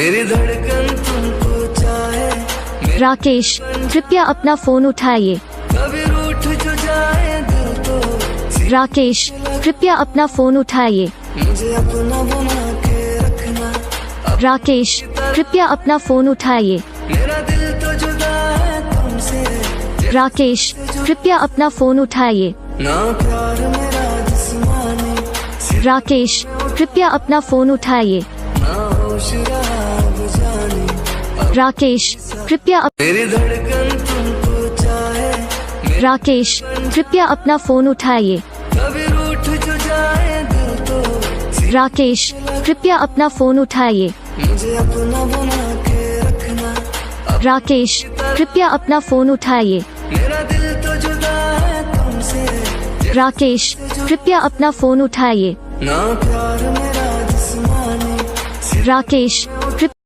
मेरी धड़कन तुमको चाहे। राकेश, कृपया अपना फोन उठाइए। कभी रूठ जो जाए दिल तो। राकेश, कृपया अपना फोन उठाइए। मुझे अपना बना के रखना। राकेश, कृपया अपना फोन उठाइए। मेरा दिल तो जुदा है तुमसे। राकेश, कृपया अपना फोन उठाइए। ना प्यार मेरा जिस्मानी। राकेश, कृपया अपना फोन उठाइए। ना होश रहा बुझानी। राकेश, कृपया मेरी धड़कन तुमको चाहे। राकेश, कृपया अपना फोन उठाइए। कभी रूठ जो जाए दिल तो। राकेश, कृपया अपना फोन उठाइए। मुझे अपना बना के रखना। राकेश, कृपया अपना फोन उठाइए। मेरा दिल तो जुदा है तुमसे। राकेश, कृपया अपना फोन उठाइए। ना प्यार मेरा जिस्मानी। राकेश, कृपया